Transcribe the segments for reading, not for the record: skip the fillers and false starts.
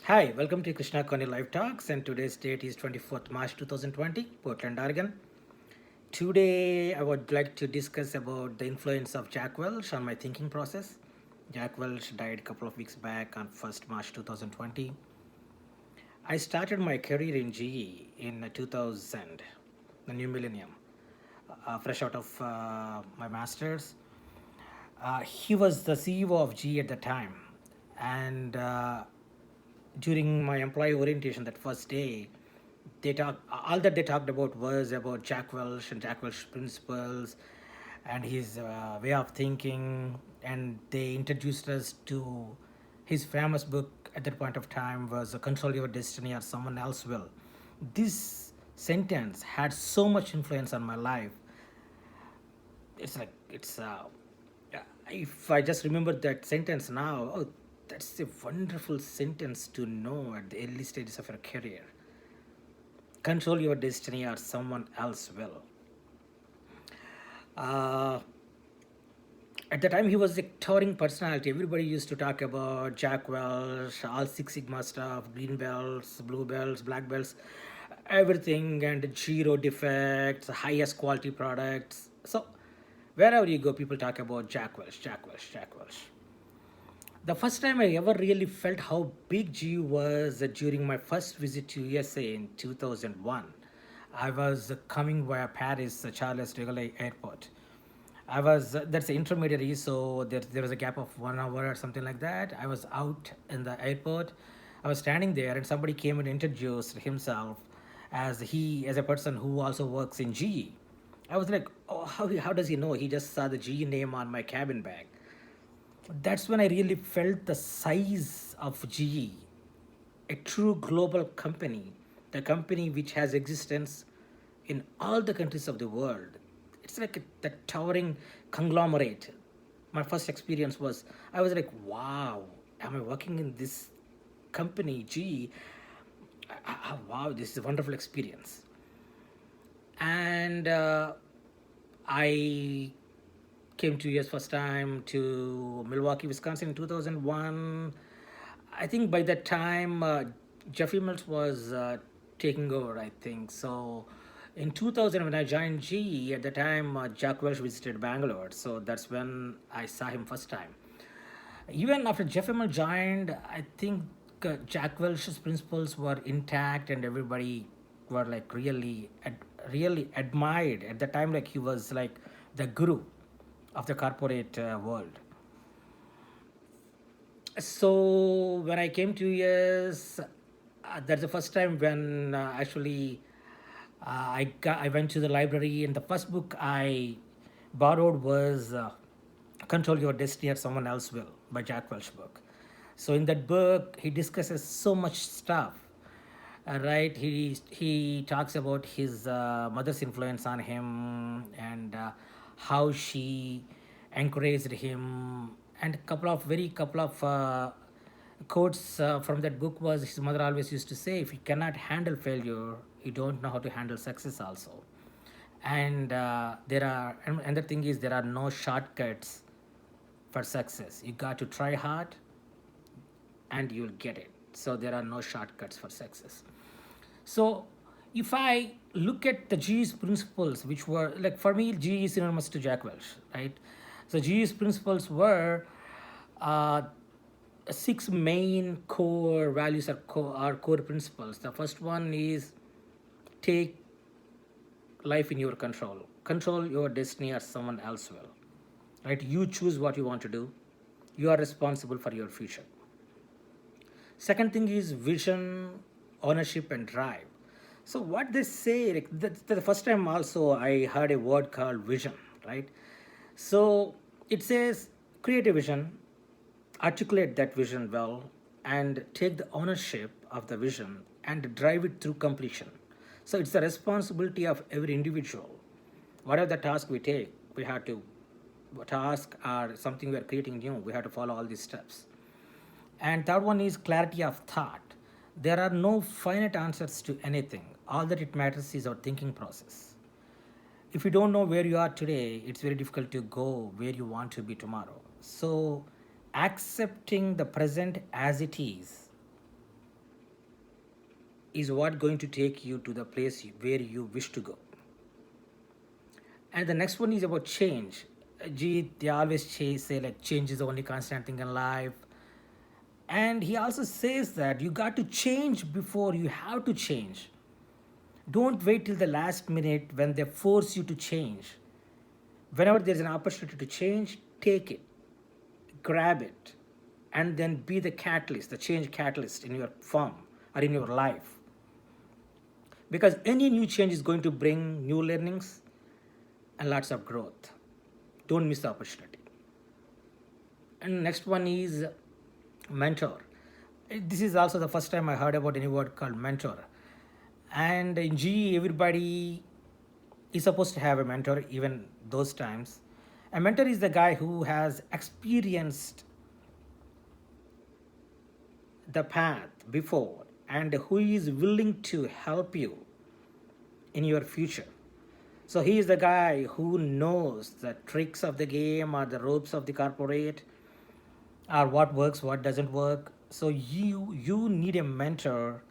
Hi, welcome to Krishna Koni Live Talks, and today's date is 24th March 2020, Portland, Oregon. Today, I would like to discuss about the influence of Jack Welch on my thinking process. Jack Welch died a couple of weeks back on 1st March 2020. I started my career in GE in 2000, the new millennium, fresh out of my master's. He was the CEO of GE at the time, and during my employee orientation that first day, they talk all that they talked about was about Jack Welch and Jack Welch principles and his way of thinking, and they introduced us to his famous book at that point of time was Control Your Destiny or Someone Else Will. This sentence had so much influence on my life. It's like it's yeah, if I just remember that sentence now, oh, that's a wonderful sentence to know at the early stages of your career. Control your destiny or someone else will. uh, at the time he was a towering personality. Everybody used to talk about Jack Welch, all Six Sigma stuff, green belts, blue belts, black belts, everything, and zero defects, highest quality products. So wherever you go, people talk about Jack Welch, Jack Welch, Jack Welch. The first time I ever really felt how big G was during my first visit to USA in 2001. I was coming via Paris, Charles de Gaulle Airport. That's the intermediary, so there was a gap of 1 hour or something like that. I was out in the airport. I was standing there, and somebody came and introduced himself as a person who also works in GE. I was like, oh, how does he know? He just saw the GE name on my cabin bag. That's when I really felt the size of GE, a true global company, the company which has existence in all the countries of the world. It's like the towering conglomerate. My first experience was, I was like, wow, am I working in this company, GE? Wow, this is a wonderful experience. And I came to US first time to Milwaukee, Wisconsin in 2001. I think by that time, Jeffrey Mills was taking over, I think. So in 2000, when I joined GE, at the time, Jack Welch visited Bangalore. So that's when I saw him first time. Even after Jeff Immel joined, I think Jack Welch's principles were intact, and everybody were like really admired at the time. Like he was like the guru of the corporate world. So when I came to US, that's the first time when actually I went to the library, and the first book I borrowed was Control Your Destiny or Someone Else Will by Jack Welch book. So in that book, he discusses so much stuff. Right, he talks about his mother's influence on him, and how she encouraged him, and couple of quotes from that book was his mother always used to say, if you cannot handle failure, you don't know how to handle success also. And and the thing is, there are no shortcuts for success. You got to try hard and you'll get it. So there are no shortcuts for success. So if I look at the GE's principles, which were like, for me, GE is synonymous to Jack Welch, right? So GE's principles were uh, six main core values or core principles. The first one is take life in your control. Control your destiny or someone else will. Right? You choose what you want to do. You are responsible for your future. Second thing is vision, ownership, and drive. So what they say, like the first time also I heard a word called vision, right? So it says create a vision, articulate that vision well, and take the ownership of the vision and drive it through completion. So it's the responsibility of every individual. Whatever the task we take, we have to task or something we are creating new, we have to follow all these steps. And third one is clarity of thought. There are no finite answers to anything. All that it matters is our thinking process. If you don't know where you are today, it's very difficult to go where you want to be tomorrow. So accepting the present as it is is what going to take you to the place where you wish to go. And the next one is about change. They always say like change is the only constant thing in life. And he also says that you got to change before you have to change. Don't wait till the last minute when they force you to change. Whenever there's an opportunity to change, take it, grab it, and then be the catalyst, the change catalyst in your firm or in your life. Because any new change is going to bring new learnings and lots of growth. Don't miss the opportunity. And next one is mentor. This is also the first time I heard about any word called mentor. And in GE, everybody is supposed to have a mentor, even those times. A mentor is the guy who has experienced the path before and who is willing to help you in your future. So he is the guy who knows the tricks of the game or the ropes of the corporate or what works, what doesn't work. So you need a mentor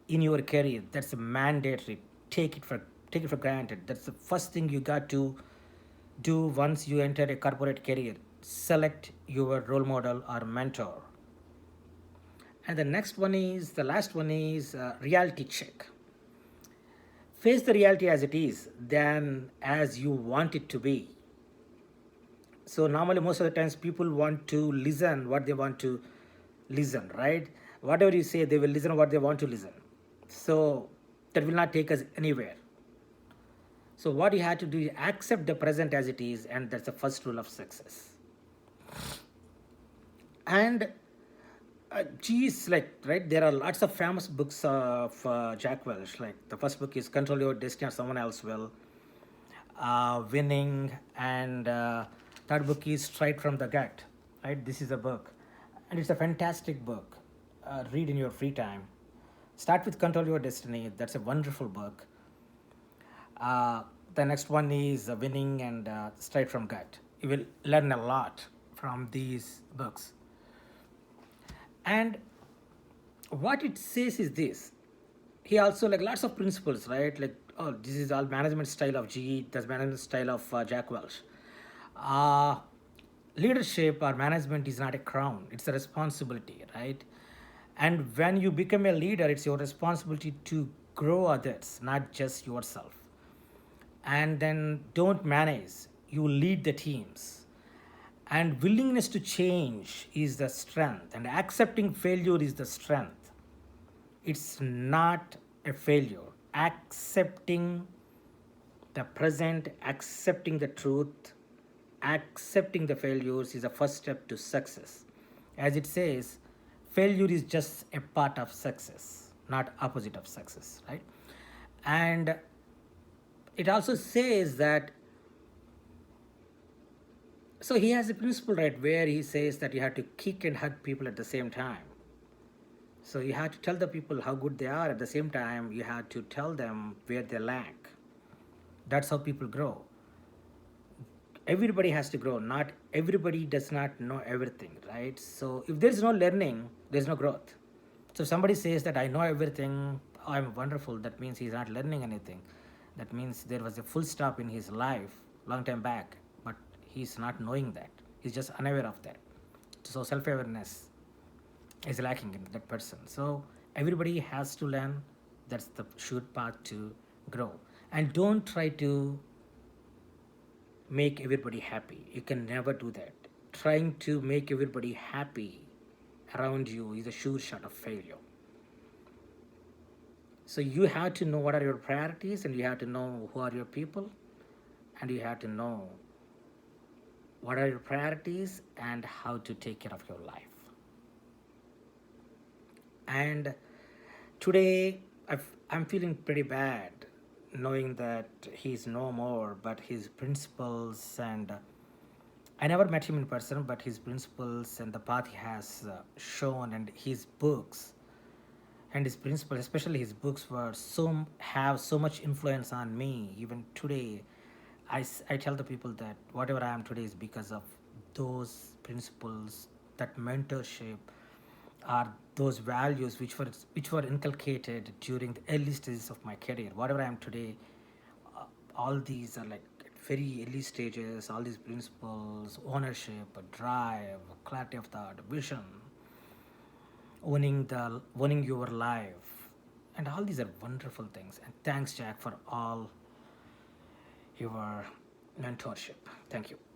in your career. That's mandatory. Take it for granted. That's the first thing you got to do once you enter a corporate career. Select your role model or mentor. And the last one is reality check. Face the reality as it is, than as you want it to be. So normally most of the times people want to listen what they want to listen, right? Whatever you say, they will listen what they want to listen. So that will not take us anywhere. So what you have to do is accept the present as it is, and that's the first rule of success. And geez, like, right, there are lots of famous books of Jack Welch. Like the first book is Control Your Destiny or Someone Else Will, Winning, and third book is Straight from the Gut. Right, this is a book, and it's a fantastic book. Read in your free time. Start with Control Your Destiny. That's a wonderful book. The next one is Winning and Straight from Gut. You will learn a lot from these books. And what it says is this. He also like lots of principles, right? Like, oh, this is all management style of GE, that's management style of Jack Welch. Uh, Leadership or management is not a crown, it's a responsibility, right? And when you become a leader, it's your responsibility to grow others, not just yourself. And then don't manage, you lead the teams. And willingness to change is the strength, and accepting failure is the strength. It's not a failure. Accepting the present, accepting the truth, accepting the failures is the first step to success. As it says, failure is just a part of success, not opposite of success, right? And it also says that, so he has a principle, right, where he says that you have to kick and hug people at the same time. So you have to tell the people how good they are, at the same time you have to tell them where they lack. That's how people grow. Everybody has to grow. Not everybody does not know everything, right? So if there's no learning, there's no growth. So if somebody says that I know everything, oh, I'm wonderful, that means he's not learning anything. That means there was a full stop in his life long time back, but he's not knowing that. He's just unaware of that. So self-awareness is lacking in that person. So everybody has to learn. That's the sure path to grow. And don't try to make everybody happy. You can never do that. Trying to make everybody happy around you is a sure shot of failure. So you have to know what are your priorities, and you have to know who are your people, and you have to know what are your priorities and how to take care of your life. And today I'm feeling pretty bad knowing that he's no more, but his principles, and I never met him in person, but his principles and the path he has shown, and his books and his principles, especially his books, have so much influence on me. Even today, I tell the people that whatever I am today is because of those principles, that mentorship, or those values which were inculcated during the early stages of my career. Whatever I am today, uh, all these are like at very early stages. All these principles, ownership, drive, clarity of thought, vision, owning your life, and all these are wonderful things. And thanks, Jack, for all your mentorship. Thank you.